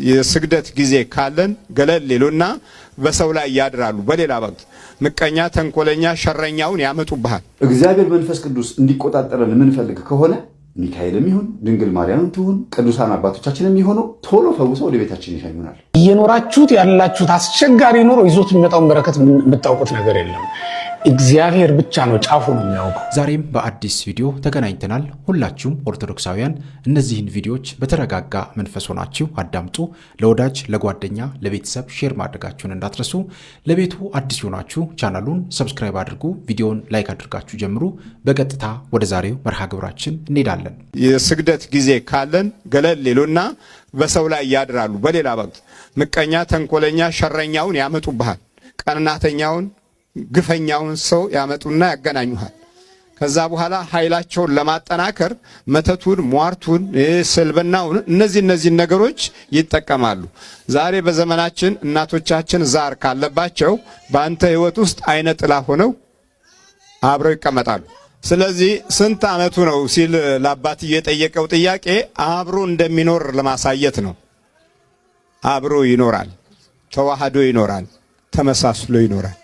የስግደት ጊዜ ካለን ገለል ሌሉና በሰው ላይ ያድራሉ። በሌላ ወቅት ምቀኛ፣ ተንኮለኛ፣ ሸረኛውን ያመጡብሃል። እግዚአብሔር መንፈስ ቅዱስ እንዲቆጣጠረን የምንፈልግ ከሆነ ሚካኤልም ይሁን ድንግል ማርያምም ትሁን ቅዱሳን አባቶቻችንም ይሁኑ ቶሎ ፈውሰው ወደ ቤታችን ይሸኙናል። እየኖራችሁት ያላችሁት አስቸጋሪ ኑሮ ይዞት የሚመጣውን በረከት የምታውቁት ነገር የለም። እግዚአብሔር ብቻ ነው ጫፉን የሚያውቀው። ዛሬም በአዲስ ቪዲዮ ተገናኝተናል። ሁላችሁም ኦርቶዶክሳውያን እነዚህን ቪዲዮዎች በተረጋጋ መንፈስ ሆናችሁ አዳምጡ። ለወዳጅ ለጓደኛ፣ ለቤተሰብ ሼር ማድረጋችሁን እንዳትረሱ። ለቤቱ አዲስ ሆናችሁ ቻናሉን ሰብስክራይብ አድርጉ፣ ቪዲዮውን ላይክ አድርጋችሁ ጀምሩ። በቀጥታ ወደ ዛሬው መርሃ ግብራችን እንሄዳለን። የስግደት ጊዜ ካለን ገለል ሌሉና በሰው ላይ ያድራሉ። በሌላ ወቅት ምቀኛ፣ ተንኮለኛ፣ ሸረኛውን ያመጡብሃል። ቀናተኛውን ግፈኛውን ሰው ያመጡና ያገናኙሃል። ከዛ በኋላ ኃይላቸውን ለማጠናከር መተቱን፣ ሟርቱን፣ ስልብናውን እነዚህ ነገሮች ይጠቀማሉ። ዛሬ በዘመናችን እናቶቻችን ዛር ካለባቸው በአንተ ሕይወት ውስጥ አይነ ጥላ ሆነው አብረው ይቀመጣሉ። ስለዚህ ስንት ዓመቱ ነው ሲል ለአባትዬ የጠየቀው ጥያቄ አብሮ እንደሚኖር ለማሳየት ነው። አብሮ ይኖራል፣ ተዋህዶ ይኖራል፣ ተመሳስሎ ይኖራል።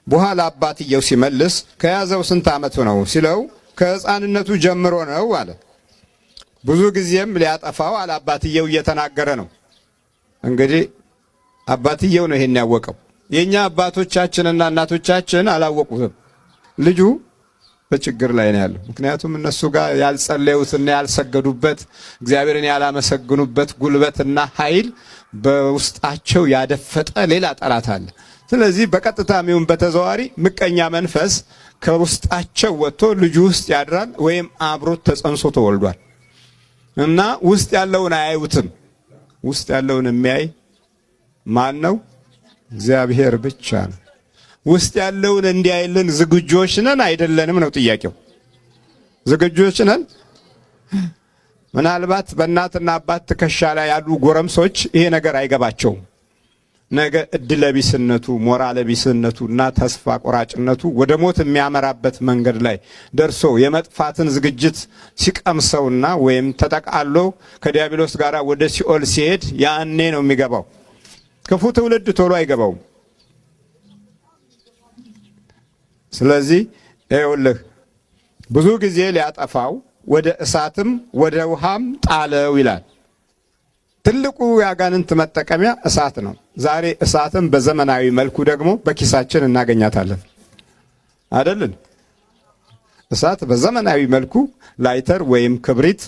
በኋላ አባትየው ሲመልስ ከያዘው ስንት ዓመቱ ነው ሲለው ከሕፃንነቱ ጀምሮ ነው አለ። ብዙ ጊዜም ሊያጠፋው አለ አባትየው እየተናገረ ነው። እንግዲህ አባትየው ነው ይሄን ያወቀው። የኛ አባቶቻችንና እናቶቻችን አላወቁትም። ልጁ በችግር ላይ ነው ያለው። ምክንያቱም እነሱ ጋር ያልጸለዩትና ያልሰገዱበት እግዚአብሔርን ያላመሰግኑበት ጉልበትና ኃይል በውስጣቸው ያደፈጠ ሌላ ጠላት አለ። ስለዚህ በቀጥታም ይሁን በተዘዋዋሪ ምቀኛ መንፈስ ከውስጣቸው ወጥቶ ልጁ ውስጥ ያድራል ወይም አብሮት ተጸንሶ ተወልዷል እና ውስጥ ያለውን አያዩትም። ውስጥ ያለውን የሚያይ ማን ነው? እግዚአብሔር ብቻ ነው። ውስጥ ያለውን እንዲያይልን ዝግጆች ነን አይደለንም ነው ጥያቄው። ዝግጆች ነን? ምናልባት በእናትና አባት ትከሻ ላይ ያሉ ጎረምሶች ይሄ ነገር አይገባቸውም። ነገ እድለቢስነቱ፣ ሞራለቢስነቱና ተስፋ ቆራጭነቱ ወደ ሞት የሚያመራበት መንገድ ላይ ደርሶ የመጥፋትን ዝግጅት ሲቀምሰውና ወይም ተጠቃሎ ከዲያብሎስ ጋር ወደ ሲኦል ሲሄድ ያኔ ነው የሚገባው። ክፉ ትውልድ ቶሎ አይገባውም። ስለዚህ ይኸውልህ ብዙ ጊዜ ሊያጠፋው ወደ እሳትም ወደ ውሃም ጣለው ይላል። ትልቁ ያጋንንት መጠቀሚያ እሳት ነው። ዛሬ እሳትን በዘመናዊ መልኩ ደግሞ በኪሳችን እናገኛታለን አይደልን? እሳት በዘመናዊ መልኩ ላይተር ወይም ክብሪት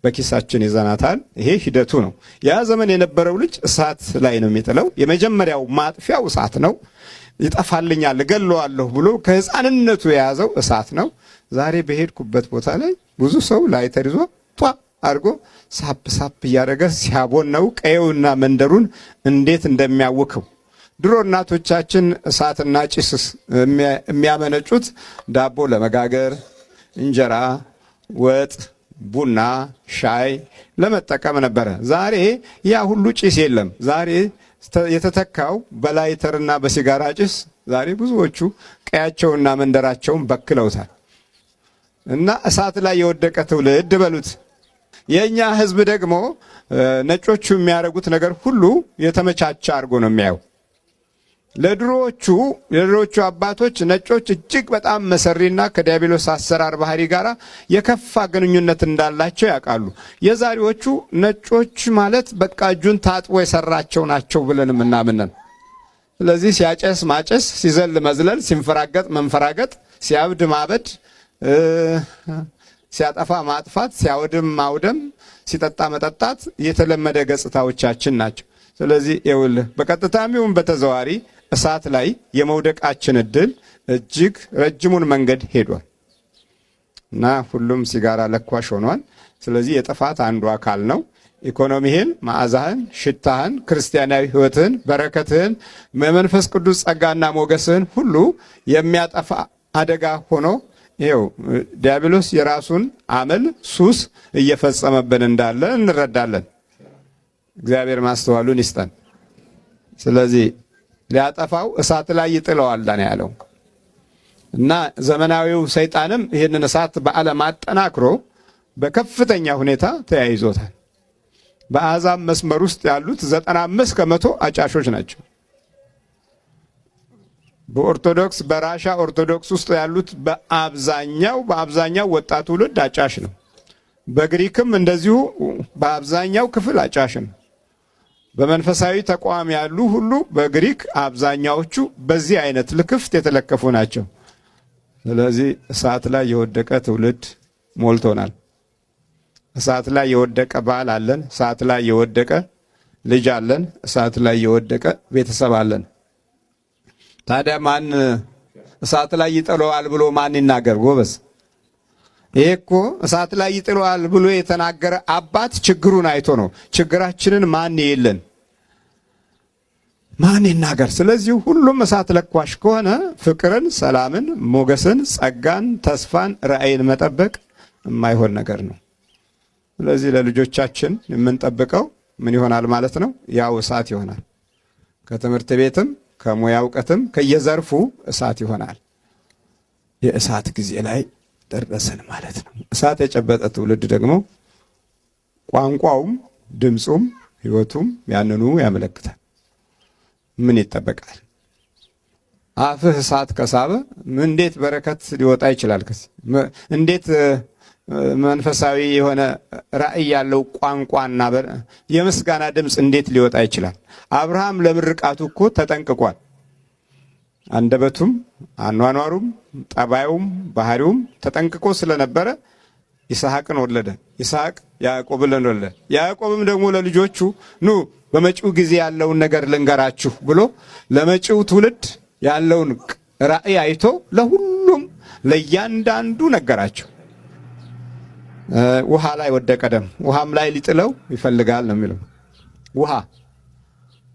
በኪሳችን ይዘናታል። ይሄ ሂደቱ ነው። ያ ዘመን የነበረው ልጅ እሳት ላይ ነው የሚጥለው። የመጀመሪያው ማጥፊያው እሳት ነው። ይጠፋልኛል እገለዋለሁ ብሎ ከሕፃንነቱ የያዘው እሳት ነው። ዛሬ በሄድኩበት ቦታ ላይ ብዙ ሰው ላይተር ይዞ አድርጎ ሳፕ ሳፕ እያደረገ ሲያቦነው ቀየውና መንደሩን እንዴት እንደሚያውከው። ድሮ እናቶቻችን እሳትና ጭስ የሚያመነጩት ዳቦ ለመጋገር፣ እንጀራ፣ ወጥ፣ ቡና፣ ሻይ ለመጠቀም ነበረ። ዛሬ ያ ሁሉ ጭስ የለም። ዛሬ የተተካው በላይተርና በሲጋራ ጭስ ዛሬ ብዙዎቹ ቀያቸውና መንደራቸውን በክለውታል። እና እሳት ላይ የወደቀ ትውልድ በሉት። የኛ ሕዝብ ደግሞ ነጮቹ የሚያደርጉት ነገር ሁሉ የተመቻቸ አድርጎ ነው የሚያየው። ለድሮዎቹ አባቶች ነጮች እጅግ በጣም መሰሪና ከዲያብሎስ አሰራር ባህሪ ጋር የከፋ ግንኙነት እንዳላቸው ያውቃሉ። የዛሬዎቹ ነጮች ማለት በቃ እጁን ታጥቦ የሰራቸው ናቸው ብለን ምናምነን። ስለዚህ ሲያጨስ ማጨስ፣ ሲዘል መዝለል፣ ሲንፈራገጥ መንፈራገጥ፣ ሲያብድ ማበድ፣ ሲያጠፋ ማጥፋት፣ ሲያወድም ማውደም፣ ሲጠጣ መጠጣት የተለመደ ገጽታዎቻችን ናቸው። ስለዚህ ይኸውልህ በቀጥታም ይሁን በተዘዋዋሪ እሳት ላይ የመውደቃችን እድል እጅግ ረጅሙን መንገድ ሄዷል እና ሁሉም ሲጋራ ለኳሽ ሆኗል። ስለዚህ የጥፋት አንዱ አካል ነው። ኢኮኖሚህን፣ መዓዛህን፣ ሽታህን፣ ክርስቲያናዊ ሕይወትህን፣ በረከትህን፣ የመንፈስ ቅዱስ ጸጋና ሞገስህን ሁሉ የሚያጠፋ አደጋ ሆኖ ይኸው ዲያብሎስ የራሱን አመል ሱስ እየፈጸመብን እንዳለ እንረዳለን። እግዚአብሔር ማስተዋሉን ይስጠን። ስለዚህ ሊያጠፋው እሳት ላይ ይጥለዋል ነው ያለው እና ዘመናዊው ሰይጣንም ይህንን እሳት በዓለም አጠናክሮ በከፍተኛ ሁኔታ ተያይዞታል። በአሕዛብ መስመር ውስጥ ያሉት 95 ከመቶ አጫሾች ናቸው። በኦርቶዶክስ በራሻ ኦርቶዶክስ ውስጥ ያሉት በአብዛኛው ወጣት ትውልድ አጫሽ ነው። በግሪክም እንደዚሁ በአብዛኛው ክፍል አጫሽ ነው። በመንፈሳዊ ተቋም ያሉ ሁሉ በግሪክ አብዛኛዎቹ በዚህ አይነት ልክፍት የተለከፉ ናቸው። ስለዚህ እሳት ላይ የወደቀ ትውልድ ሞልቶናል። እሳት ላይ የወደቀ ባል አለን። እሳት ላይ የወደቀ ልጅ አለን። እሳት ላይ የወደቀ ቤተሰብ አለን። ታዲያ ማን እሳት ላይ ይጥለዋል ብሎ ማን ይናገር ጎበዝ? ይሄ እኮ እሳት ላይ ይጥለዋል ብሎ የተናገረ አባት ችግሩን አይቶ ነው። ችግራችንን ማን የለን ማን ይናገር? ስለዚህ ሁሉም እሳት ለኳሽ ከሆነ ፍቅርን፣ ሰላምን፣ ሞገስን፣ ጸጋን፣ ተስፋን፣ ራእይን መጠበቅ የማይሆን ነገር ነው። ስለዚህ ለልጆቻችን የምንጠብቀው ምን ይሆናል ማለት ነው? ያው እሳት ይሆናል። ከትምህርት ቤትም ከሙያ እውቀትም ከየዘርፉ እሳት ይሆናል። የእሳት ጊዜ ላይ ደረስን ማለት ነው። እሳት የጨበጠ ትውልድ ደግሞ ቋንቋውም ድምፁም ሕይወቱም ያንኑ ያመለክታል። ምን ይጠበቃል? አፍህ እሳት ከሳበ እንዴት በረከት ሊወጣ ይችላል? እንዴት መንፈሳዊ የሆነ ራእይ ያለው ቋንቋና የምስጋና ድምፅ እንዴት ሊወጣ ይችላል? አብርሃም ለምርቃቱ እኮ ተጠንቅቋል። አንደበቱም አኗኗሩም ጠባዩም ባህሪውም ተጠንቅቆ ስለነበረ ይስሐቅን ወለደ። ይስሐቅ ያዕቆብን ወለደ። ያዕቆብም ደግሞ ለልጆቹ ኑ በመጪው ጊዜ ያለውን ነገር ልንገራችሁ ብሎ ለመጪው ትውልድ ያለውን ራእይ አይቶ ለሁሉም ለእያንዳንዱ ነገራቸው። ውሃ ላይ ወደቀ ደም፣ ውሃም ላይ ሊጥለው ይፈልጋል ነው የሚለው።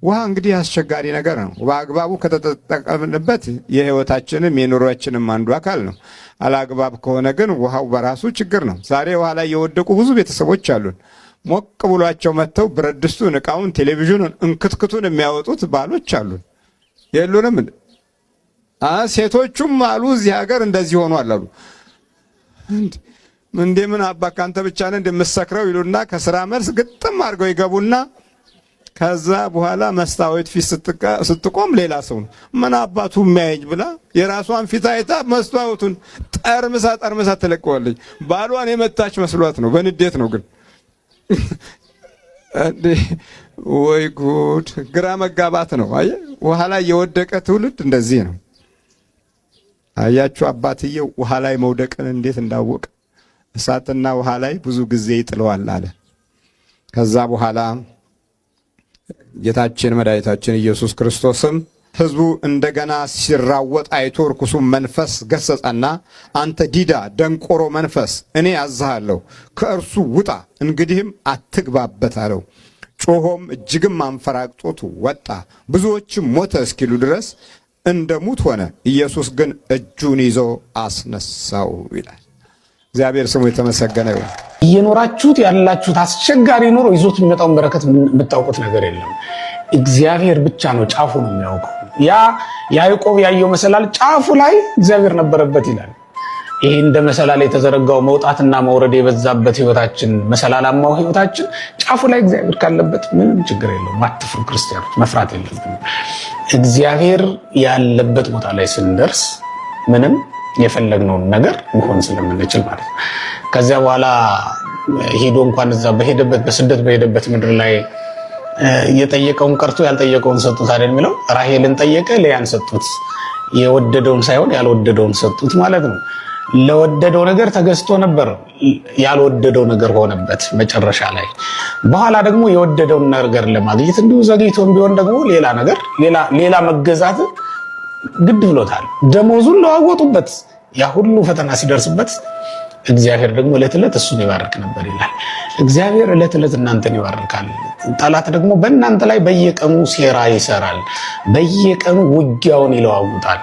ውሃ እንግዲህ አስቸጋሪ ነገር ነው። በአግባቡ ከተጠቀምንበት የሕይወታችንም የኑሯችንም አንዱ አካል ነው። አላግባብ ከሆነ ግን ውሃው በራሱ ችግር ነው። ዛሬ ውሃ ላይ የወደቁ ብዙ ቤተሰቦች አሉን። ሞቅ ብሏቸው መጥተው ብረት ድስቱን፣ ዕቃውን፣ ቴሌቪዥኑን፣ እንክትክቱን የሚያወጡት ባሎች አሉን። የሉንም? ሴቶቹም አሉ እዚህ ሀገር እንደዚህ ሆኗል አሉ። ምን አባ ካንተ ብቻ ነህ እንደምትሰክረው ይሉና ከስራ መልስ ግጥም አድርገው ይገቡና ከዛ በኋላ መስታወት ፊት ስትቆም ሌላ ሰው ነው ምን አባቱ የሚያየኝ ብላ የራሷን ፊት አይታ መስታወቱን ጠርምሳ ትለቀዋለች። ባሏን የመታች መስሏት ነው፣ በንዴት ነው። ግን ወይ ጉድ! ግራ መጋባት ነው። አየህ፣ ውሃ ላይ የወደቀ ትውልድ እንደዚህ ነው። አያችሁ አባትየው ውሃ ላይ መውደቅን እንዴት እንዳወቀ። እሳትና ውሃ ላይ ብዙ ጊዜ ይጥለዋል አለ። ከዛ በኋላ ጌታችን መድኃኒታችን ኢየሱስ ክርስቶስም ሕዝቡ እንደገና ሲራወጥ አይቶ ርኩሱን መንፈስ ገሰጸና አንተ ዲዳ ደንቆሮ መንፈስ እኔ አዝሃለሁ፣ ከእርሱ ውጣ፣ እንግዲህም አትግባበት አለው። ጮሆም እጅግም አንፈራግጦት ወጣ። ብዙዎችም ሞተ እስኪሉ ድረስ እንደ ሙት ሆነ። ኢየሱስ ግን እጁን ይዞ አስነሳው ይላል። እግዚአብሔር ስሙ የተመሰገነ ይሁን። እየኖራችሁት ያላችሁት አስቸጋሪ ኑሮ ይዞት የሚመጣውን በረከት የምታውቁት ነገር የለም። እግዚአብሔር ብቻ ነው ጫፉን የሚያውቀው። ያ ያዕቆብ ያየው መሰላል ጫፉ ላይ እግዚአብሔር ነበረበት ይላል። ይሄ እንደ መሰላል የተዘረጋው መውጣትና መውረድ የበዛበት ህይወታችን፣ መሰላላማው ህይወታችን ጫፉ ላይ እግዚአብሔር ካለበት ምንም ችግር የለውም። አትፍሩ ክርስቲያኖች፣ መፍራት የለብንም። እግዚአብሔር ያለበት ቦታ ላይ ስንደርስ ምንም የፈለግነውን ነገር መሆን ስለምንችል ማለት ነው። ከዚያ በኋላ ሄዶ እንኳን እዛ በስደት በሄደበት ምድር ላይ የጠየቀውን ቀርቶ ያልጠየቀውን ሰጡት አይደል የሚለው። ራሔልን ጠየቀ፣ ልያን ሰጡት። የወደደውን ሳይሆን ያልወደደውን ሰጡት ማለት ነው። ለወደደው ነገር ተገዝቶ ነበር፣ ያልወደደው ነገር ሆነበት መጨረሻ ላይ። በኋላ ደግሞ የወደደውን ነገር ለማግኘት እንዲሁ ዘግይቶም ቢሆን ደግሞ ሌላ መገዛት ግድ ብሎታል። ደሞዙን ለዋወጡበት። ያ ሁሉ ፈተና ሲደርስበት እግዚአብሔር ደግሞ ዕለት ዕለት እሱን ይባርክ ነበር ይላል። እግዚአብሔር ዕለት ዕለት እናንተን ይባርካል። ጠላት ደግሞ በእናንተ ላይ በየቀኑ ሴራ ይሰራል፣ በየቀኑ ውጊያውን ይለዋውጣል።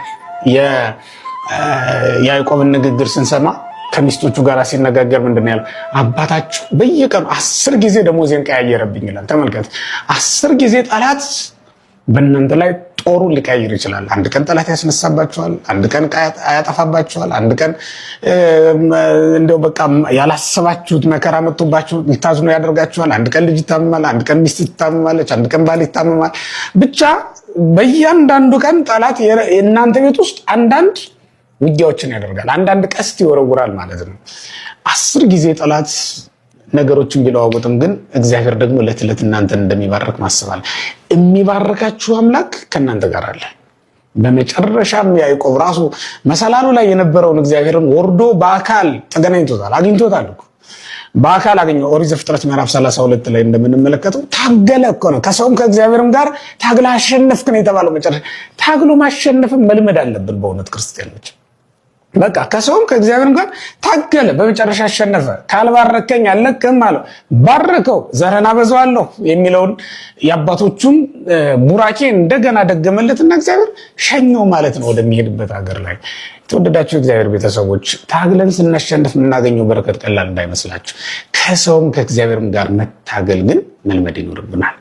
የያዕቆብን ንግግር ስንሰማ ከሚስቶቹ ጋር ሲነጋገር ምንድን ነው ያለው? አባታችሁ በየቀኑ 10 ጊዜ ደሞዜን ቀያየረብኝ ይላል። ተመልከት፣ 10 ጊዜ ጠላት በእናንተ ላይ ጦሩን ሊቀይር ይችላል። አንድ ቀን ጠላት ያስነሳባቸዋል፣ አንድ ቀን ያጠፋባቸዋል፣ አንድ ቀን እንደው በቃ ያላሰባችሁት መከራ መጥቶባችሁ ልታዝኑ ያደርጋችኋል። አንድ ቀን ልጅ ይታመማል፣ አንድ ቀን ሚስት ትታመማለች፣ አንድ ቀን ባል ይታመማል። ብቻ በእያንዳንዱ ቀን ጠላት የእናንተ ቤት ውስጥ አንዳንድ ውጊያዎችን ያደርጋል፣ አንዳንድ ቀስት ይወረውራል ማለት ነው። 10 ጊዜ ጠላት ነገሮችን ቢለዋወጥም ግን እግዚአብሔር ደግሞ ዕለት ዕለት እናንተን እንደሚባርክ ማሰባል። የሚባርካችሁ አምላክ ከእናንተ ጋር አለ። በመጨረሻም ያዕቆብ ራሱ መሰላሉ ላይ የነበረውን እግዚአብሔርን ወርዶ በአካል ተገናኝቶታል፣ አግኝቶታል እኮ በአካል አገኘው። ኦሪት ዘፍጥረት ምዕራፍ 32 ላይ እንደምንመለከተው ታገለ እኮ ነው። ከሰውም ከእግዚአብሔርም ጋር ታግለ አሸነፍክ ነው የተባለው። መጨረሻ ታግሎ ማሸነፍም መልመድ አለብን በእውነት ክርስቲያኖች። በቃ ከሰውም ከእግዚአብሔርም ጋር ታገለ፣ በመጨረሻ አሸነፈ። ካልባረከኝ አልለቅህም አለው። ባረከው፣ ዘርህን አበዛዋለሁ የሚለውን የአባቶቹን ቡራኬ እንደገና ደገመለትና እግዚአብሔር ሸኘው ማለት ነው ወደሚሄድበት ሀገር ላይ። የተወደዳችሁ እግዚአብሔር ቤተሰቦች ታግለን ስናሸንፍ የምናገኘው በረከት ቀላል እንዳይመስላችሁ። ከሰውም ከእግዚአብሔርም ጋር መታገል ግን መልመድ ይኖርብናል።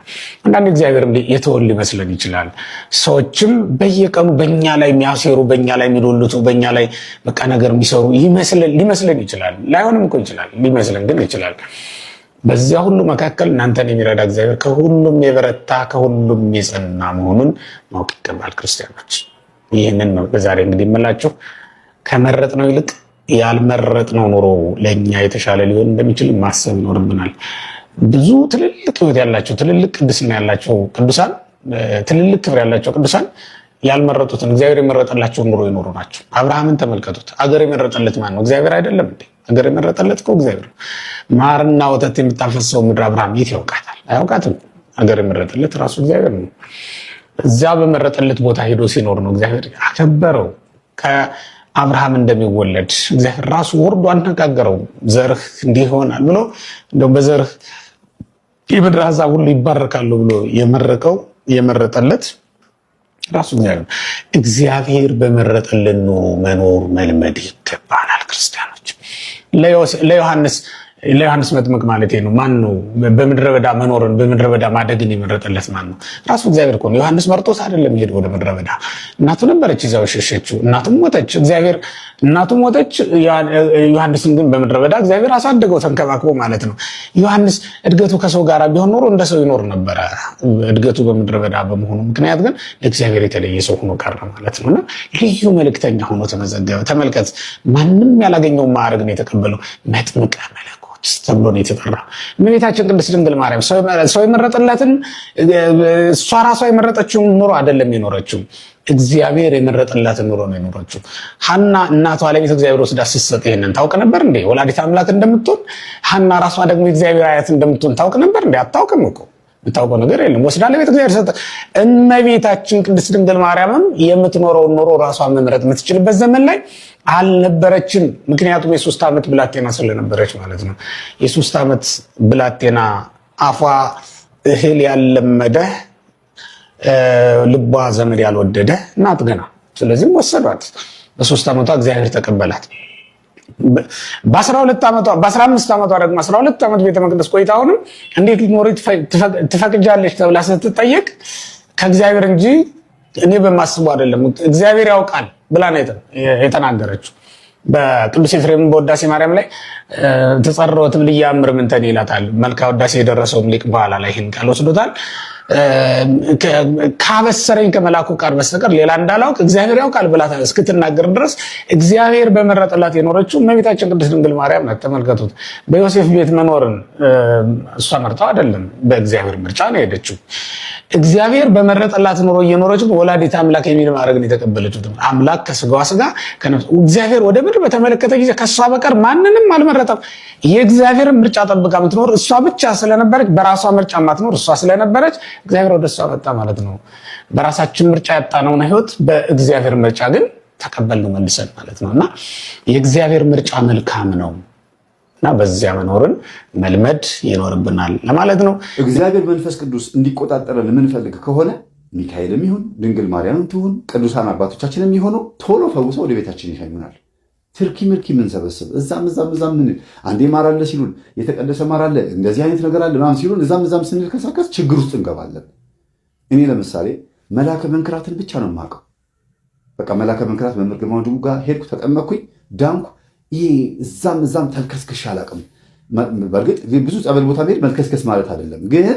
አንዳንድ እግዚአብሔር የተወል ሊመስለን ይችላል። ሰዎችም በየቀኑ በእኛ ላይ የሚያሴሩ፣ በእኛ ላይ የሚዶልቱ፣ በእኛ ላይ በቃ ነገር የሚሰሩ ሊመስለን ይችላል። ላይሆንም እኮ ይችላል፣ ሊመስለን ግን ይችላል። በዚያ ሁሉ መካከል እናንተን የሚረዳ እግዚአብሔር ከሁሉም የበረታ ከሁሉም የጸና መሆኑን ማወቅ ይገባል ክርስቲያኖች። ይህንን ነው በዛሬ እንግዲህ የምላችሁ። ከመረጥነው ይልቅ ያልመረጥነው ኑሮ ለእኛ የተሻለ ሊሆን እንደሚችል ማሰብ ይኖርብናል። ብዙ ትልልቅ ሕይወት ያላቸው ትልልቅ ቅድስና ያላቸው ቅዱሳን፣ ትልልቅ ክብር ያላቸው ቅዱሳን ያልመረጡትን እግዚአብሔር የመረጠላቸውን ኑሮ ይኖሩ ናቸው። አብርሃምን ተመልከቱት። አገር የመረጠለት ማን ነው? እግዚአብሔር አይደለም እንዴ? አገር የመረጠለት እኮ እግዚአብሔር ነው። ማርና ወተት የምታፈሰው ምድር አብርሃም የት ያውቃታል? አያውቃትም። አገር የመረጠለት ራሱ እግዚአብሔር ነው። እዚያ በመረጠለት ቦታ ሄዶ ሲኖር ነው እግዚአብሔር አከበረው። ከአብርሃም እንደሚወለድ እግዚአብሔር ራሱ ወርዶ አነጋገረው። ዘርህ እንዲህ ይሆናል ብሎ እንደው በዘርህ የምድር አሕዛብ ሁሉ ይባረካሉ ብሎ የመረጠለት ራሱ እግዚአብሔር ነው። እግዚአብሔር በመረጠልን ኑሮ መኖር መልመድ ይገባናል ክርስቲያኖች። ለዮሐንስ መጥምቅ ማለት ነው። ማን ነው በምድረ በዳ መኖርን በምድረ በዳ ማደግን የመረጠለት ማን ነው? ራሱ እግዚአብሔር እኮ ነው። ዮሐንስ መርጦስ አይደለም ሄደ ወደ ምድረ በዳ። እናቱ ነበረች ይዛው ሸሸችው። እናቱም ሞተች። እናቱ ሞተች። ዮሐንስን ግን በምድረ በዳ እግዚአብሔር አሳደገው ተንከባክቦ ማለት ነው። ዮሐንስ እድገቱ ከሰው ጋር ቢሆን ኖሮ እንደ ሰው ይኖር ነበረ። እድገቱ በምድረ በዳ በመሆኑ ምክንያት ግን ለእግዚአብሔር የተለየ ሰው ሆኖ ቀረ ማለት ነውና ልዩ መልእክተኛ ሆኖ ተመዘገበ። ተመልከት፣ ማንም ያላገኘው ማዕረግ ነው የተቀበለው። መጥምቀ መለኮት ተብሎ ነው የተጠራ። እመቤታችን ቅድስት ድንግል ማርያም ሰው የመረጠላትን እሷ ራሷ የመረጠችውን ኑሮ አይደለም የኖረችው፣ እግዚአብሔር የመረጠላትን ኑሮ ነው የኖረችው። ሐና እናቷ ለቤተ እግዚአብሔር ወስዳ ስትሰጥ ይሄንን ታውቅ ነበር እንዴ? ወላዲተ አምላክ እንደምትሆን ሐና ራሷ ደግሞ የእግዚአብሔር አያት እንደምትሆን ታውቅ ነበር እንዴ? አታውቅም እኮ። የምታውቀው ነገር የለም። ወስዳ ለቤተ እግዚአብሔር ሰጠ። እመቤታችን ቅድስት ድንግል ማርያምም የምትኖረውን ኑሮ ራሷ መምረጥ የምትችልበት ዘመን ላይ አልነበረችም። ምክንያቱም የ3 ዓመት ብላቴና ስለነበረች ማለት ነው። የ3 ዓመት ብላቴና አፏ እህል ያለመደ ልቧ ዘመድ ያልወደደ እናት ገና። ስለዚህም ወሰዷት። በ3 ዓመቷ እግዚአብሔር ተቀበላት። በ12 ዓመቷ በ15 ዓመቷ ደግሞ 12 ዓመት ቤተ መቅደስ ቆይታ አሁንም እንዴት ልትኖሪ ትፈቅጃለች ተብላ ስትጠየቅ ከእግዚአብሔር እንጂ እኔ በማስበው አይደለም እግዚአብሔር ያውቃል ብላ ነው የተናገረችው። በቅዱስ ኤፍሬም በውዳሴ ማርያም ላይ ተጸረወትም ልያምር ምንተን ይላታል። መልካ ውዳሴ የደረሰው ሊቅ በኋላ ላይ ይህን ቃል ወስዶታል። ካበሰረኝ ከመላኩ ቃል በስተቀር ሌላ እንዳላውቅ እግዚአብሔር ያውቃል ብላ እስክትናገር ድረስ እግዚአብሔር በመረጠላት የኖረችው እመቤታችን ቅድስት ድንግል ማርያም ናት። ተመልከቱት። በዮሴፍ ቤት መኖርን እሷ መርጣው አይደለም፣ በእግዚአብሔር ምርጫ ነው የሄደችው። እግዚአብሔር በመረጠላት ኑሮ እየኖረችው ወላዲተ አምላክ የሚል ማዕረግን የተቀበለችው አምላክ ከስጋዋ ስጋ ከነፍሱ እግዚአብሔር ወደ ምድር በተመለከተ ጊዜ ከሷ በቀር ማንንም አልመረጠም። የእግዚአብሔርን ምርጫ ጠብቃ የምትኖር እሷ ብቻ ስለነበረች፣ በራሷ ምርጫ የማትኖር እሷ ስለነበረች እግዚአብሔር ወደ እሷ መጣ ማለት ነው። በራሳችን ምርጫ ያጣነውን ሕይወት በእግዚአብሔር ምርጫ ግን ተቀበልነው መልሰን ማለት ነውና የእግዚአብሔር ምርጫ መልካም ነው እና በዚያ መኖርን መልመድ ይኖርብናል ለማለት ነው። እግዚአብሔር መንፈስ ቅዱስ እንዲቆጣጠረን የምንፈልግ ከሆነ ሚካኤልም ይሁን ድንግል ማርያምም ትሁን ቅዱሳን አባቶቻችን የሚሆኑ ቶሎ ፈውሰው ወደ ቤታችን ይሸኙናል። ትርኪ ምርኪ የምንሰበስብ እዛም ምን አንዴ ማር አለ ሲሉን የተቀደሰ ማር አለ እንደዚህ አይነት ነገር አለ ምናምን ሲሉን እዛም ስንልከሳከስ ችግር ውስጥ እንገባለን። እኔ ለምሳሌ መላከ መንክራትን ብቻ ነው የማውቀው። በቃ መላከ መንክራት መምህር ግርማ ወንድሙ ጋር ሄድኩ፣ ተጠመኩኝ፣ ዳንኩ። ይሄ እዛም ተልከስክሽ አላውቅም። በእርግጥ ብዙ ጸበል ቦታ መሄድ መልከስከስ ማለት አይደለም፣ ግን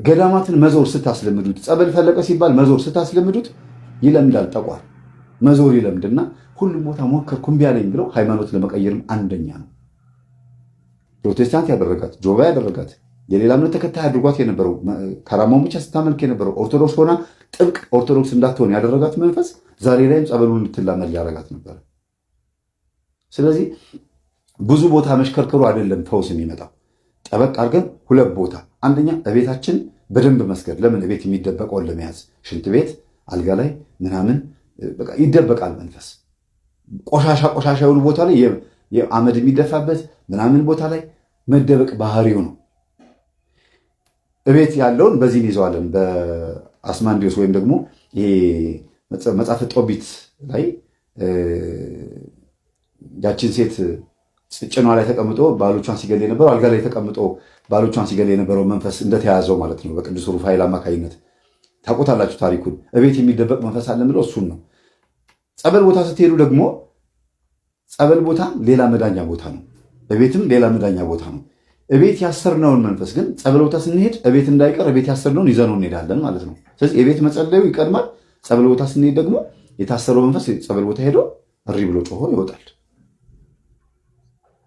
ገዳማትን መዞር ስታስለምዱት፣ ጸበል ፈለቀ ሲባል መዞር ስታስለምዱት ይለምዳል። ጠቋር መዞር ይለምድና ሁሉም ቦታ ሞከርኩ እምቢ አለኝ ብለው ሃይማኖት ለመቀየርም አንደኛ ነው። ፕሮቴስታንት ያደረጋት፣ ጆባ ያደረጋት፣ የሌላ እምነት ተከታይ አድርጓት የነበረው፣ ካራማውን ብቻ ስታመልክ የነበረው፣ ኦርቶዶክስ ሆና ጥብቅ ኦርቶዶክስ እንዳትሆን ያደረጋት መንፈስ ዛሬ ላይም ጸበሉን እንድትላመድ ያደረጋት ነበር። ስለዚህ ብዙ ቦታ መሽከርከሩ አይደለም ፈውስ የሚመጣው፣ ጠበቅ አድርገን ሁለት ቦታ። አንደኛ እቤታችን በደንብ መስገድ። ለምን እቤት የሚደበቀውን ለመያዝ ሽንት ቤት፣ አልጋ ላይ ምናምን በቃ ይደበቃል መንፈስ። ቆሻሻ የሆኑ ቦታ ላይ አመድ የሚደፋበት ምናምን ቦታ ላይ መደበቅ ባህሪው ነው። እቤት ያለውን በዚህ ይዘዋለን። በአስማንዲዮስ ወይም ደግሞ መጽሐፈ ጦቢት ላይ ያችን ሴት ጭኗ ላይ ተቀምጦ ባሎቿን ሲገል የነበረው አልጋ ላይ ተቀምጦ ባሎቿን ሲገል የነበረው መንፈስ እንደተያዘው ማለት ነው። በቅዱስ ሩፋኤል አማካኝነት ታውቁታላችሁ ታሪኩን። እቤት የሚደበቅ መንፈስ አለ ብለው እሱን ነው። ጸበል ቦታ ስትሄዱ ደግሞ ጸበል ቦታ ሌላ መዳኛ ቦታ ነው፣ እቤትም ሌላ መዳኛ ቦታ ነው። እቤት ያሰርነውን መንፈስ ግን ጸበል ቦታ ስንሄድ እቤት እንዳይቀር እቤት ያሰርነውን ይዘነው እንሄዳለን ማለት ነው። ስለዚህ የቤት መጸለዩ ይቀድማል። ጸበል ቦታ ስንሄድ ደግሞ የታሰረው መንፈስ ጸበል ቦታ ሄዶ እሪ ብሎ ጮሆ ይወጣል።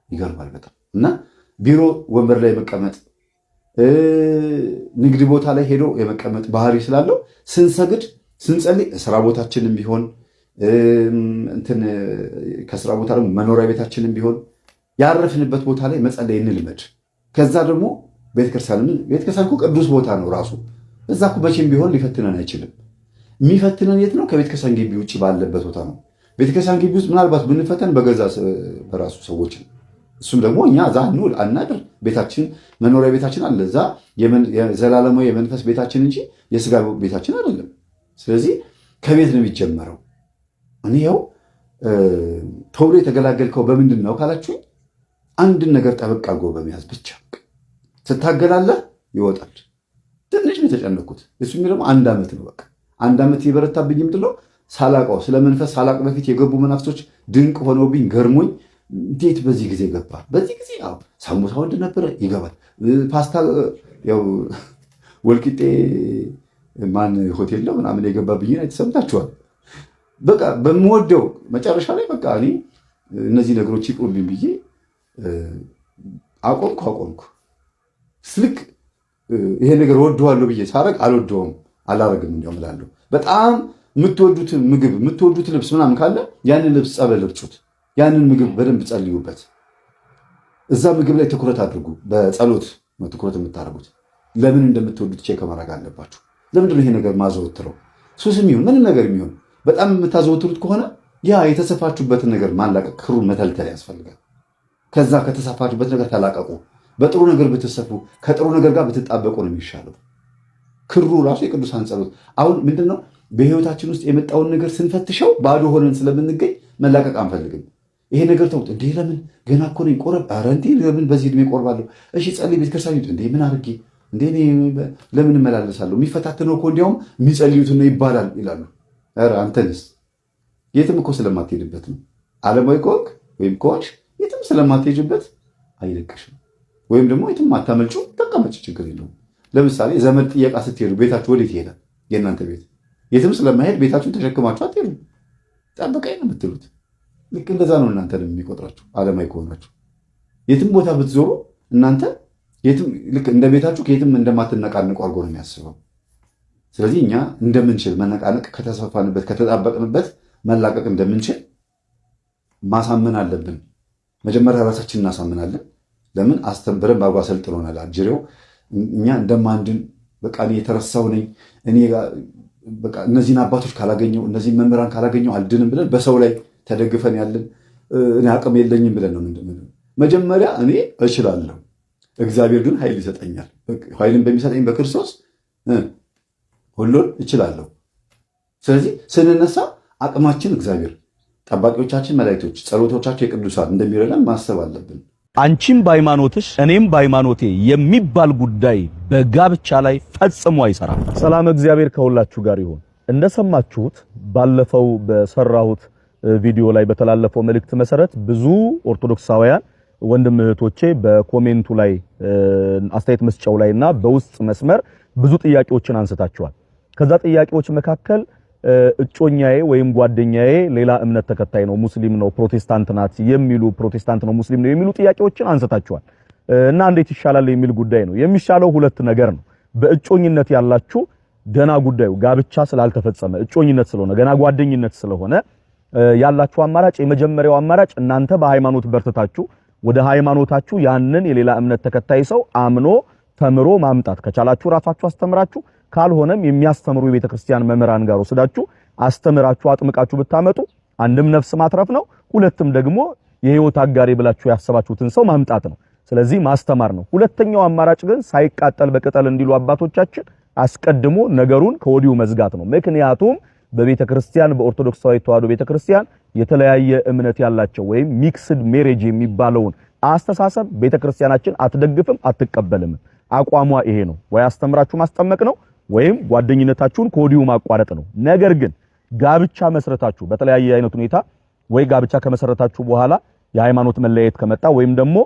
ይገርማል በጣም። እና ቢሮ ወንበር ላይ መቀመጥ፣ ንግድ ቦታ ላይ ሄዶ የመቀመጥ ባህሪ ስላለው ስንሰግድ ስንጸልይ ስራ ቦታችንም ቢሆን ከስራ ቦታ ደግሞ መኖሪያ ቤታችንም ቢሆን ያረፍንበት ቦታ ላይ መጸለይ እንልመድ። ከዛ ደግሞ ቤተክርስቲያን እኮ ቅዱስ ቦታ ነው ራሱ። እዛ እኮ መቼም ቢሆን ሊፈትነን አይችልም። የሚፈትነን የት ነው? ከቤተክርስቲያን ግቢ ውጭ ባለበት ቦታ ነው። ቤተክርስቲያን ግቢ ውስጥ ምናልባት ብንፈተን በገዛ በራሱ ሰዎች ነው። እሱም ደግሞ እኛ እዛ እንውል አናድር። ቤታችን መኖሪያ ቤታችን አለ፣ እዛ ዘላለማዊ የመንፈስ ቤታችን እንጂ የስጋ ቤታችን አይደለም። ስለዚህ ከቤት ነው የሚጀመረው። እኔ ይኸው ቶሎ የተገላገልከው በምንድን ነው ካላችሁ፣ አንድን ነገር ጠበቅ አድርጎ በመያዝ ብቻ ትታገላለህ፣ ይወጣል። ትንሽ ነው የተጨነኩት። እሱ ደግሞ 1 ዓመት ነው። በቃ 1 ዓመት የበረታብኝ ምንድን ነው ሳላውቀው፣ ስለ መንፈስ ሳላውቅ በፊት የገቡ መናፍስቶች ድንቅ ሆነውብኝ ገርሞኝ፣ እንዴት በዚህ ጊዜ ገባ? በዚህ ጊዜ ሳሙሳ ወንድ ነበረ ይገባል። ፓስታ ያው ወልቂጤ ማን ሆቴል ነው ምናምን የገባብኝ ተሰምታችኋል። በቃ በምወደው መጨረሻ ላይ በቃ እኔ እነዚህ ነገሮች ይቅሩብኝ ብዬ አቆምኩ። ስልክ ይሄ ነገር ወደዋለሁ ብዬ ሳረግ አልወደውም፣ አላረግም። እንዲያውም እላለሁ በጣም የምትወዱት ምግብ የምትወዱት ልብስ ምናምን ካለ ያንን ልብስ ጸበል እርጩት፣ ያንን ምግብ በደንብ ጸልዩበት። እዛ ምግብ ላይ ትኩረት አድርጉ። በጸሎት ነው ትኩረት የምታደርጉት። ለምን እንደምትወዱት ቼክ ማድረግ አለባችሁ። ለምንድነው ይሄ ነገር ማዘወትረው? ሱስም ይሁን ምንም ነገር የሚሆን በጣም የምታዘወትሩት ከሆነ ያ የተሰፋችሁበትን ነገር ማላቀቅ፣ ክሩን መተልተል ያስፈልጋል። ከዛ ከተሰፋችሁበት ነገር ተላቀቁ። በጥሩ ነገር ብትሰፉ፣ ከጥሩ ነገር ጋር ብትጣበቁ ነው የሚሻለው። ክሩ ራሱ የቅዱሳን ጸሎት። አሁን ምንድነው በህይወታችን ውስጥ የመጣውን ነገር ስንፈትሸው ባዶ ሆነን ስለምንገኝ መላቀቅ አንፈልግም። ይሄ ነገር ተውት እንዴ፣ ለምን ገና እኮ ነኝ ቆረብ፣ ኧረ እንዴ ለምን በዚህ ዕድሜ ቆርባለሁ? እሺ ጸልይ፣ ቤተክርስቲያን እንዴ ምን አድርጌ እንዴ ለምን እመላለሳለሁ? የሚፈታተነው እኮ እንዲያውም የሚጸልዩት ነው ይባላል ይላሉ። ኧረ አንተንስ የትም እኮ ስለማትሄድበት ነው። ዓለማዊ ከሆንክ ወይም ከሆንሽ የትም ስለማትሄድበት አይለቅሽም። ወይም ደግሞ የትም አታመልጩ፣ ተቀመጭ፣ ችግር የለውም። ለምሳሌ ዘመድ ጥየቃ ስትሄዱ ቤታችሁ ወዴት ይሄዳል? የእናንተ ቤት የትም ስለማይሄድ ቤታችሁን ተሸክማችሁ አትሄዱ። ጠብቀኝ ነው የምትሉት። ልክ እንደዛ ነው እናንተን የሚቆጥራችሁ። ዓለማዊ ከሆናችሁ የትም ቦታ ብትዞሩ እናንተ ልክ እንደ ቤታችሁ ከየትም እንደማትነቃንቁ አድርጎ ነው የሚያስበው። ስለዚህ እኛ እንደምንችል መነቃነቅ፣ ከተሰፋንበት ከተጣበቅንበት መላቀቅ እንደምንችል ማሳመን አለብን። መጀመሪያ ራሳችን እናሳምናለን። ለምን በደንብ አብሮ አሰልጥኖናል አጅሬው። እኛ እንደማንድን በቃ እኔ የተረሳው ነኝ፣ እኔ በቃ እነዚህን አባቶች ካላገኘው እነዚህን መምህራን ካላገኘው አልድንም ብለን በሰው ላይ ተደግፈን ያለን፣ እኔ አቅም የለኝም ብለን ነው። መጀመሪያ እኔ እችላለሁ፣ እግዚአብሔር ግን ኃይል ይሰጠኛል። ኃይልን በሚሰጠኝ በክርስቶስ ሁሉን እችላለሁ። ስለዚህ ስንነሳ አቅማችን እግዚአብሔር፣ ጠባቂዎቻችን መላእክቶች፣ ጸሎቶቻቸው የቅዱሳን እንደሚረዳን ማሰብ አለብን። አንቺም በሃይማኖትሽ እኔም በሃይማኖቴ የሚባል ጉዳይ በጋብቻ ላይ ፈጽሞ አይሰራም። ሰላም እግዚአብሔር ከሁላችሁ ጋር ይሁን። እንደሰማችሁት ባለፈው በሰራሁት ቪዲዮ ላይ በተላለፈው መልእክት መሰረት ብዙ ኦርቶዶክሳውያን ወንድም እህቶቼ በኮሜንቱ ላይ አስተያየት መስጫው ላይና በውስጥ መስመር ብዙ ጥያቄዎችን አንስታችኋል። ከዛ ጥያቄዎች መካከል እጮኛዬ ወይም ጓደኛዬ ሌላ እምነት ተከታይ ነው፣ ሙስሊም ነው፣ ፕሮቴስታንት ናት የሚሉ ፕሮቴስታንት ነው፣ ሙስሊም ነው የሚሉ ጥያቄዎችን አንስታችኋል እና እንዴት ይሻላል የሚል ጉዳይ ነው። የሚሻለው ሁለት ነገር ነው። በእጮኝነት ያላችሁ ገና ጉዳዩ ጋብቻ ስላልተፈጸመ እጮኝነት ስለሆነ ገና ጓደኝነት ስለሆነ ያላችሁ አማራጭ የመጀመሪያው አማራጭ እናንተ በሃይማኖት በርትታችሁ ወደ ሃይማኖታችሁ ያንን የሌላ እምነት ተከታይ ሰው አምኖ ተምሮ ማምጣት ከቻላችሁ ራሳችሁ አስተምራችሁ ካልሆነም የሚያስተምሩ የቤተክርስቲያን መምህራን ጋር ወስዳችሁ አስተምራችሁ አጥምቃችሁ ብታመጡ አንድም ነፍስ ማትረፍ ነው፣ ሁለትም ደግሞ የህይወት አጋሪ ብላችሁ ያሰባችሁትን ሰው ማምጣት ነው። ስለዚህ ማስተማር ነው። ሁለተኛው አማራጭ ግን ሳይቃጠል በቅጠል እንዲሉ አባቶቻችን አስቀድሞ ነገሩን ከወዲሁ መዝጋት ነው። ምክንያቱም በቤተክርስቲያን በኦርቶዶክሳዊ ተዋሕዶ ቤተክርስቲያን የተለያየ እምነት ያላቸው ወይም ሚክስድ ሜሬጅ የሚባለውን አስተሳሰብ ቤተክርስቲያናችን አትደግፍም፣ አትቀበልም። አቋሟ ይሄ ነው። ወይ አስተምራችሁ ማስጠመቅ ነው ወይም ጓደኝነታችሁን ከወዲሁ ማቋረጥ ነው። ነገር ግን ጋብቻ መስረታችሁ በተለያየ አይነት ሁኔታ ወይ ጋብቻ ከመሰረታችሁ በኋላ የሃይማኖት መለያየት ከመጣ ወይም ደግሞ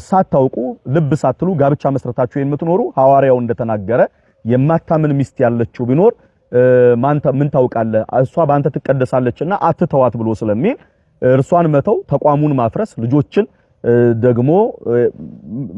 ሳታውቁ ልብ ሳትሉ ጋብቻ መስረታችሁ የምትኖሩ ሐዋርያው እንደተናገረ የማታምን ሚስት ያለችው ቢኖር ምን ታውቃለህ እሷ ባንተ ትቀደሳለችና አትተዋት ብሎ ስለሚል እርሷን መተው ተቋሙን ማፍረስ ልጆችን ደግሞ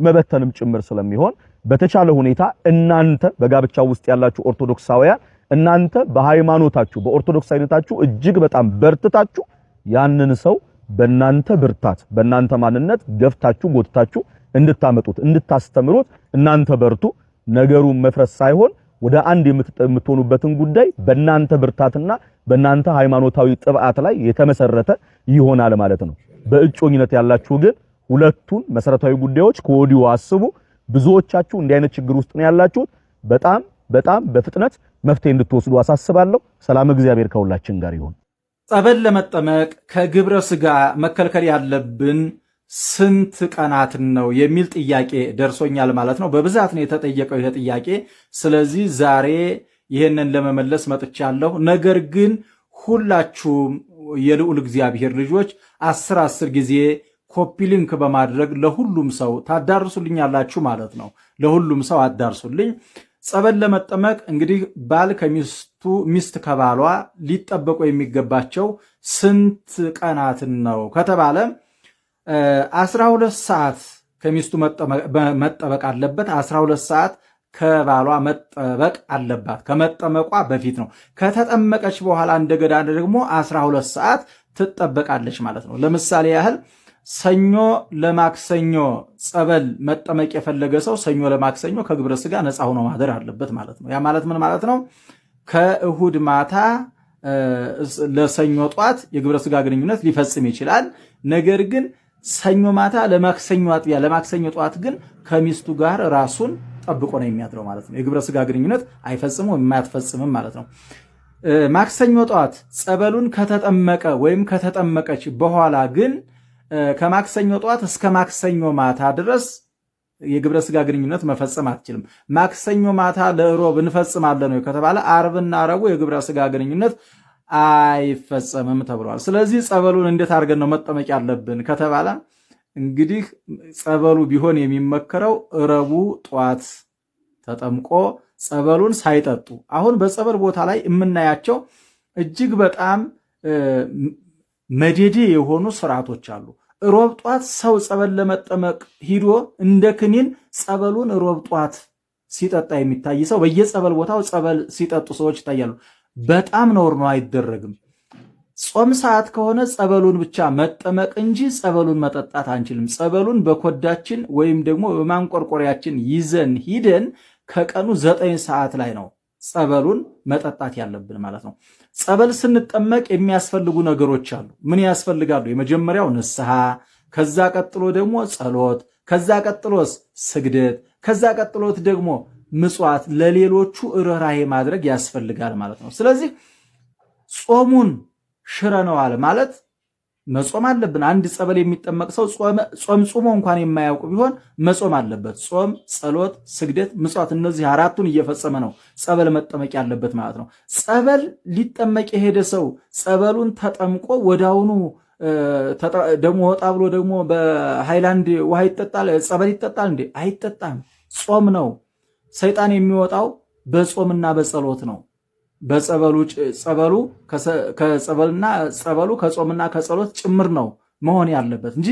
መበተንም ጭምር ስለሚሆን በተቻለ ሁኔታ እናንተ በጋብቻው ውስጥ ያላችሁ ኦርቶዶክሳውያን እናንተ በሃይማኖታችሁ በኦርቶዶክሳዊነታችሁ እጅግ በጣም በርትታችሁ ያንን ሰው በእናንተ ብርታት በእናንተ ማንነት ገፍታችሁ ጎትታችሁ እንድታመጡት እንድታስተምሩት እናንተ በርቱ። ነገሩ መፍረስ ሳይሆን ወደ አንድ የምትሆኑበትን ጉዳይ በእናንተ ብርታትና በእናንተ ሃይማኖታዊ ጥብዓት ላይ የተመሰረተ ይሆናል ማለት ነው። በእጮኝነት ያላችሁ ግን ሁለቱን መሰረታዊ ጉዳዮች ከወዲሁ አስቡ። ብዙዎቻችሁ እንዲህ አይነት ችግር ውስጥ ነው ያላችሁት። በጣም በፍጥነት መፍትሄ እንድትወስዱ አሳስባለሁ። ሰላም እግዚአብሔር ከሁላችን ጋር ይሁን። ጸበል ለመጠመቅ ከግብረ ስጋ መከልከል ያለብን ስንት ቀናትን ነው የሚል ጥያቄ ደርሶኛል ማለት ነው። በብዛት ነው የተጠየቀው ይሄ ጥያቄ። ስለዚህ ዛሬ ይሄንን ለመመለስ መጥቻለሁ። ነገር ግን ሁላችሁም የልዑል እግዚአብሔር ልጆች 10 ጊዜ ኮፒ ሊንክ በማድረግ ለሁሉም ሰው ታዳርሱልኛላችሁ ማለት ነው። ለሁሉም ሰው አዳርሱልኝ። ጸበል ለመጠመቅ እንግዲህ ባል ከሚስቱ ሚስት ከባሏ ሊጠበቁ የሚገባቸው ስንት ቀናትን ነው ከተባለ 12 ሰዓት ከሚስቱ መጠበቅ አለበት። 12 ሰዓት ከባሏ መጠበቅ አለባት። ከመጠመቋ በፊት ነው። ከተጠመቀች በኋላ እንደገና ደግሞ 12 ሰዓት ትጠበቃለች ማለት ነው። ለምሳሌ ያህል ሰኞ ለማክሰኞ ጸበል መጠመቅ የፈለገ ሰው ሰኞ ለማክሰኞ ከግብረ ስጋ ነፃ ሆኖ ማደር አለበት ማለት ነው። ያ ማለት ምን ማለት ነው? ከእሁድ ማታ ለሰኞ ጧት የግብረ ስጋ ግንኙነት ሊፈጽም ይችላል። ነገር ግን ሰኞ ማታ ለማክሰኞ አጥቢያ ለማክሰኞ ጧት ግን ከሚስቱ ጋር ራሱን ጠብቆ ነው የሚያድረው ማለት ነው። የግብረ ስጋ ግንኙነት አይፈጽምም ወይም አያትፈጽምም ማለት ነው። ማክሰኞ ጧት ጸበሉን ከተጠመቀ ወይም ከተጠመቀች በኋላ ግን ከማክሰኞ ጧት እስከ ማክሰኞ ማታ ድረስ የግብረ ስጋ ግንኙነት መፈጸም አትችልም። ማክሰኞ ማታ ለሮብ እንፈጽማለን ነው ከተባለ አርብና ረቡዕ የግብረ ስጋ ግንኙነት አይፈጸምም ተብሏል። ስለዚህ ጸበሉን እንዴት አድርገን ነው መጠመቅ ያለብን ከተባለ እንግዲህ ጸበሉ ቢሆን የሚመከረው ረቡዕ ጧት ተጠምቆ ጸበሉን ሳይጠጡ አሁን በጸበል ቦታ ላይ የምናያቸው እጅግ በጣም መደዴ የሆኑ ስርዓቶች አሉ። ሮብ ጧት ሰው ጸበል ለመጠመቅ ሂዶ እንደ ክኒን ጸበሉን ሮብ ጧት ሲጠጣ የሚታይ ሰው በየጸበል ቦታው ጸበል ሲጠጡ ሰዎች ይታያሉ። በጣም ነውር ነው፣ አይደረግም። ጾም ሰዓት ከሆነ ጸበሉን ብቻ መጠመቅ እንጂ ጸበሉን መጠጣት አንችልም። ጸበሉን በኮዳችን ወይም ደግሞ በማንቆርቆሪያችን ይዘን ሂደን ከቀኑ 9 ሰዓት ላይ ነው ጸበሉን መጠጣት ያለብን ማለት ነው። ጸበል ስንጠመቅ የሚያስፈልጉ ነገሮች አሉ። ምን ያስፈልጋሉ? የመጀመሪያው ንስሐ፣ ከዛ ቀጥሎ ደግሞ ጸሎት፣ ከዛ ቀጥሎስ ስግደት፣ ከዛ ቀጥሎት ደግሞ ምጽዋት፣ ለሌሎቹ ርኅራኄ ማድረግ ያስፈልጋል ማለት ነው። ስለዚህ ጾሙን ሽረነዋል ማለት መጾም አለብን። አንድ ጸበል የሚጠመቅ ሰው ጾም ጾሞ እንኳን የማያውቅ ቢሆን መጾም አለበት። ጾም፣ ጸሎት፣ ስግደት፣ ምጽዋት እነዚህ አራቱን እየፈጸመ ነው ጸበል መጠመቅ ያለበት ማለት ነው። ጸበል ሊጠመቅ የሄደ ሰው ጸበሉን ተጠምቆ ወዳውኑ ደግሞ ወጣ ብሎ ደግሞ በሃይላንድ ውሃ ይጠጣል ጸበል ይጠጣል እንዴ? አይጠጣም። ጾም ነው። ሰይጣን የሚወጣው በጾምና በጸሎት ነው። ጸበሉ ከጾምና ከጸሎት ጭምር ነው መሆን ያለበት እንጂ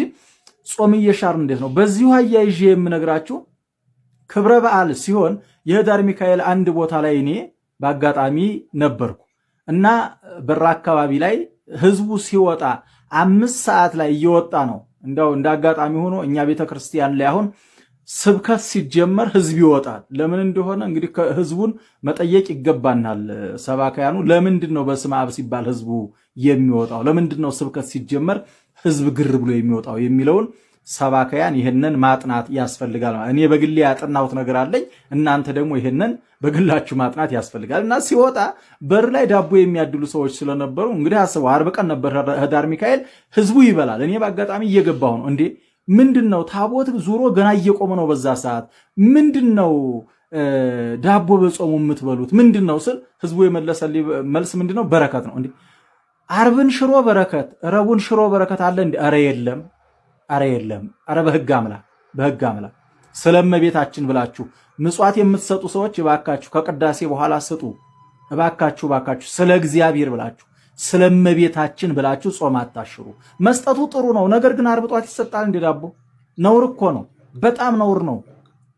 ጾም እየሻር እንዴት ነው? በዚሁ አያይዤ የምነግራችሁ ክብረ በዓል ሲሆን የህዳር ሚካኤል አንድ ቦታ ላይ እኔ በአጋጣሚ ነበርኩ እና በራ አካባቢ ላይ ህዝቡ ሲወጣ 5 ሰዓት ላይ እየወጣ ነው። እንደው እንደ አጋጣሚ ሆኖ እኛ ቤተክርስቲያን ላይ አሁን ስብከት ሲጀመር ህዝብ ይወጣል። ለምን እንደሆነ እንግዲህ ህዝቡን መጠየቅ ይገባናል። ሰባካያኑ ለምንድን ነው በስመ አብ ሲባል ህዝቡ የሚወጣው? ለምንድን ነው ስብከት ሲጀመር ህዝብ ግር ብሎ የሚወጣው የሚለውን ሰባካያን ይህንን ማጥናት ያስፈልጋል። እኔ በግሌ ያጠናሁት ነገር አለኝ። እናንተ ደግሞ ይህንን በግላችሁ ማጥናት ያስፈልጋል። እና ሲወጣ በር ላይ ዳቦ የሚያድሉ ሰዎች ስለነበሩ እንግዲህ አስበው 40 ቀን ነበር ህዳር ሚካኤል፣ ህዝቡ ይበላል። እኔ በአጋጣሚ እየገባሁ ነው እንዴ ምንድነው ታቦት ዙሮ ገና እየቆመ ነው። በዛ ሰዓት ምንድነው ዳቦ በጾሙ የምትበሉት ምንድነው ስል ህዝቡ የመለሰልኝ መልስ ምንድነው በረከት ነው። እንዴ ዓርብን ሽሮ በረከት ረቡን ሽሮ በረከት አለ እንዴ? አረ የለም፣ አረ የለም። አረ በህግ አምላክ ስለመቤታችን ብላችሁ ምጽዋት የምትሰጡ ሰዎች እባካችሁ ከቅዳሴ በኋላ ስጡ። እባካችሁ ስለ እግዚአብሔር ብላችሁ ስለመቤታችን ብላችሁ ጾም አታሽሩ። መስጠቱ ጥሩ ነው። ነገር ግን ዓርብ ጧት ይሰጣል እንደ ዳቦ? ነውር እኮ ነው። በጣም ነውር ነው።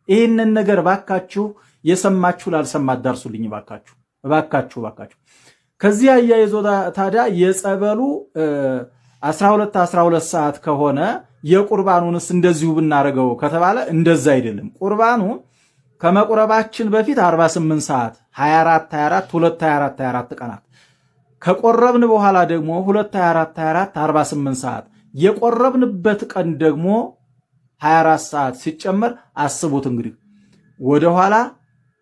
ይህንን ነገር ባካችሁ የሰማችሁ ላልሰማት ዳርሱልኝ ባካችሁ። ከዚህ አያይዞ ታዲያ የጸበሉ 12 ሰዓት ከሆነ የቁርባኑንስ እንደዚሁ ብናረገው ከተባለ እንደዛ አይደለም። ቁርባኑ ከመቁረባችን በፊት 48 ሰዓት 24 ቀናት ከቆረብን በኋላ ደግሞ 2 48 ሰዓት የቆረብንበት ቀን ደግሞ 24 ሰዓት ሲጨመር አስቡት እንግዲህ ወደ ኋላ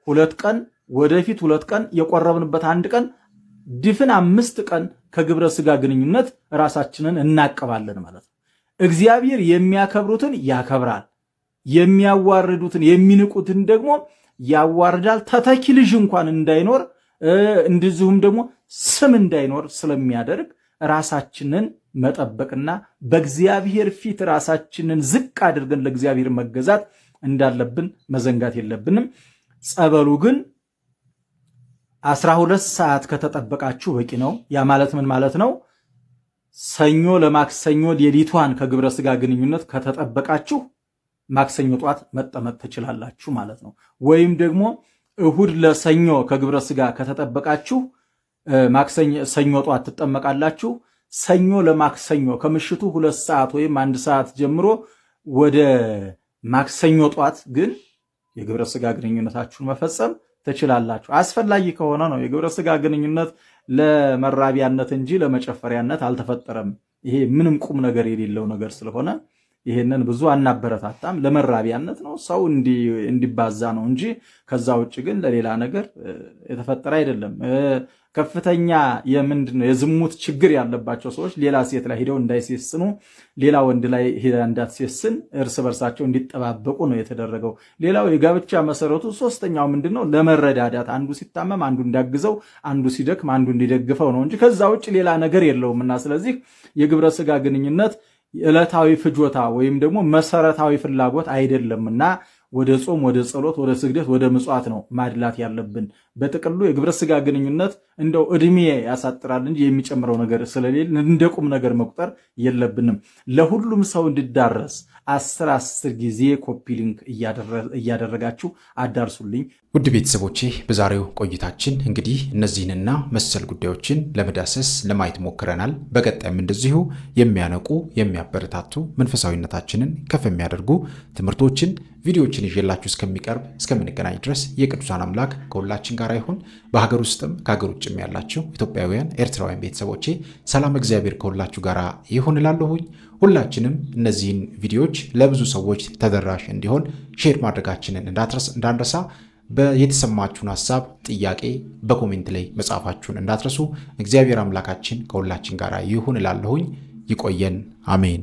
2 ቀን ወደፊት 2 ቀን የቆረብንበት 1 ቀን ድፍን 5 ቀን ከግብረ ስጋ ግንኙነት ራሳችንን እናቀባለን ማለት ነው። እግዚአብሔር የሚያከብሩትን ያከብራል፣ የሚያዋርዱትን የሚንቁትን ደግሞ ያዋርዳል። ተተኪ ልጅ እንኳን እንዳይኖር እንደዚሁም ደግሞ ስም እንዳይኖር ስለሚያደርግ ራሳችንን መጠበቅና በእግዚአብሔር ፊት ራሳችንን ዝቅ አድርገን ለእግዚአብሔር መገዛት እንዳለብን መዘንጋት የለብንም። ጸበሉ ግን 12 ሰዓት ከተጠበቃችሁ በቂ ነው። ያ ማለት ምን ማለት ነው? ሰኞ ለማክሰኞ ሌሊቷን ከግብረ ስጋ ግንኙነት ከተጠበቃችሁ ማክሰኞ ጧት መጠመቅ ትችላላችሁ ማለት ነው። ወይም ደግሞ እሁድ ለሰኞ ከግብረ ስጋ ከተጠበቃችሁ ሰኞ ጧት ትጠመቃላችሁ። ሰኞ ለማክሰኞ ከምሽቱ 2 ሰዓት ወይም 1 ሰዓት ጀምሮ ወደ ማክሰኞ ጧት ግን የግብረ ስጋ ግንኙነታችሁን መፈጸም ትችላላችሁ። አስፈላጊ ከሆነ ነው። የግብረ ስጋ ግንኙነት ለመራቢያነት እንጂ ለመጨፈሪያነት አልተፈጠረም። ይሄ ምንም ቁም ነገር የሌለው ነገር ስለሆነ ይሄንን ብዙ አናበረታታም። ለመራቢያነት ነው፣ ሰው እንዲባዛ ነው እንጂ ከዛ ውጭ ግን ለሌላ ነገር የተፈጠረ አይደለም። ከፍተኛ የዝሙት ችግር ያለባቸው ሰዎች ሌላ ሴት ላይ ሄደው እንዳይሴስኑ፣ ሌላ ወንድ ላይ ሄዳ እንዳትሴስን እርስ በርሳቸው እንዲጠባበቁ ነው የተደረገው። ሌላው የጋብቻ መሰረቱ ሶስተኛው ምንድነው? ለመረዳዳት፣ አንዱ ሲታመም አንዱ እንዲያግዘው፣ አንዱ ሲደክም አንዱ እንዲደግፈው ነው እንጂ ከዛ ውጭ ሌላ ነገር የለውምና ስለዚህ የግብረ ስጋ ግንኙነት ዕለታዊ ፍጆታ ወይም ደግሞ መሰረታዊ ፍላጎት አይደለምና ወደ ጾም፣ ወደ ጸሎት፣ ወደ ስግደት፣ ወደ ምጽዋት ነው ማድላት ያለብን። በጥቅሉ የግብረ ስጋ ግንኙነት እንደው እድሜ ያሳጥራል እንጂ የሚጨምረው ነገር ስለሌለ እንደ ቁም ነገር መቁጠር የለብንም። ለሁሉም ሰው እንዲዳረስ 10 ጊዜ ኮፒ ሊንክ እያደረጋችሁ አዳርሱልኝ። ውድ ቤተሰቦቼ በዛሬው ቆይታችን እንግዲህ እነዚህንና መሰል ጉዳዮችን ለመዳሰስ ለማየት ሞክረናል። በቀጣይም እንደዚሁ የሚያነቁ የሚያበረታቱ መንፈሳዊነታችንን ከፍ የሚያደርጉ ትምህርቶችን ቪዲዮዎችን ይዤላችሁ እስከምንገናኝ ድረስ የቅዱሳን አምላክ ከሁላችን ጋር ይሁን። በሀገር ውስጥም ከሀገር ውጭም ያላችሁ ኢትዮጵያውያን፣ ኤርትራውያን ቤተሰቦቼ ሰላም እግዚአብሔር ከሁላችሁ ጋር ይሁን እላለሁኝ። ሁላችንም እነዚህን ቪዲዮዎች ለብዙ ሰዎች ተደራሽ እንዲሆን ሼር ማድረጋችንን እንዳንረሳ። የተሰማችሁን ሐሳብ፣ ጥያቄ በኮሜንት ላይ መጻፋችሁን እንዳትረሱ። እግዚአብሔር አምላካችን ከሁላችን ጋር ይሁን እላለሁኝ። ይቆየን። አሜን።